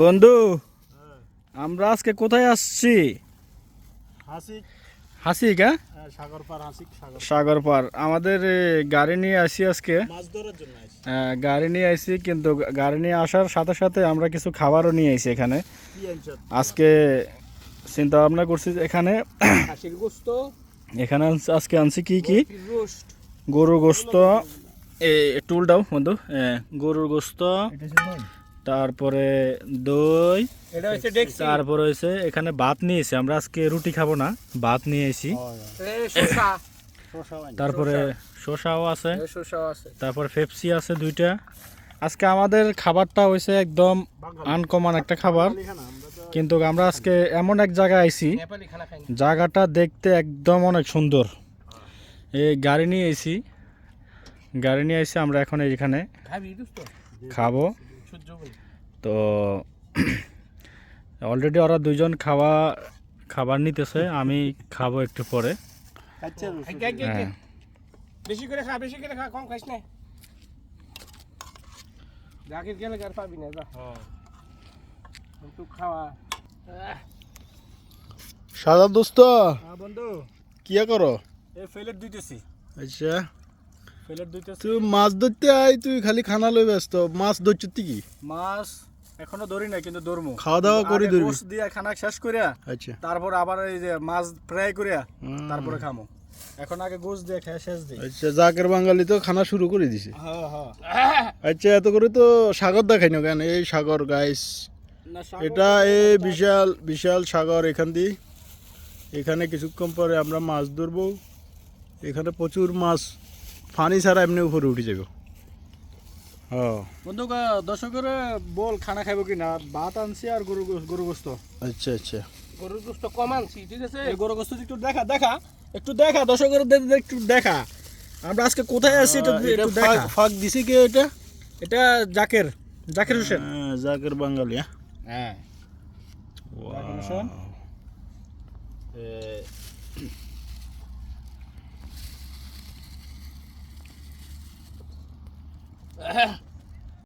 বন্ধু আমরা আজকে কোথায় আসছি? হাসিক, হ্যাঁ সাগর পার। আমাদের গাড়ি নিয়ে আসি আজকে, গাড়ি নিয়ে আসি, কিন্তু গাড়ি নিয়ে আসার সাথে সাথে আমরা কিছু খাবারও নিয়ে আসি এখানে। আজকে চিন্তা ভাবনা করছি এখানে এখানে আজকে আনছি কি কি গরুর গোস্ত, টুল দাও বন্ধু, গরুর গোস্ত, তারপরে দই, তারপরে হয়েছে এখানে ভাত নিয়েছি। আমরা আজকে রুটি খাবো না, ভাত নিয়ে এসি। তারপরে শসাও আছে, তারপরে পেপসি আছে 2টা। আজকে আমাদের খাবারটা হয়েছে একদম আনকমন একটা খাবার, কিন্তু আমরা আজকে এমন এক জায়গায় আইছি, জায়গাটা দেখতে একদম অনেক সুন্দর। এই গাড়ি নিয়ে এসি, আমরা এখন এইখানে খাবো। তো অলরেডি ওরা 2জন খাবার নিতেছে, আমি খাবো একটু পরে। বেশি করে খা, কম খাইস না। জাকির গেলে আর পাবি না, যা একটু খাওয়া। সাদা দোস্ত, বন্ধু কি করো? এই ফেলেট দিতেছি। আচ্ছা, ফেলেট দিতেছি। তুই মাছ ধরতে আই, তুই খালি খানা লই ব্যস্ত। মাছ ধরছ কি? মাছ এখনো ধরি না, কিন্তু ধরমু। খাওয়া দাওয়া করে ধরবি? গোশ দিয়া খানা শেষ করিয়া, আচ্ছা, তারপর আবার এই যে মাছ ফ্রাই করিয়া তারপরে খামু। এখন আগে গোশ দিয়ে খায় শেষ দিই। আচ্ছা, জাকের বাঙালি তো খানা শুরু করে দিছে। হ্যাঁ। আচ্ছা, এত করে তো সাগর দেখাই না কেন? এই সাগর গাইস, এটা এই বিশাল বিশাল সাগর। এখানে কিছুক্ষণ পরে আমরা মাছ ধরবো। এখানে প্রচুর মাছ, পানি ছাড়া এমনি উপরে উঠে যাবে। বন্ধু দর্শকের বল খানা খাইব কিনা? ভাত আনছি আর গরু গোস্ত। আচ্ছা আচ্ছা, গরুর গোস্ত কম আনছি, ঠিক আছে? গরু গোস্ত একটু দেখা দর্শকের একটু দেখা আমরা আজকে কোথায় আছি এটা একটু দেখা। ফাঁক দিছে কে এটা? এটা জাকের হোসেন। জাকের বাঙালি। হ্যাঁ, জাকের হোসেন।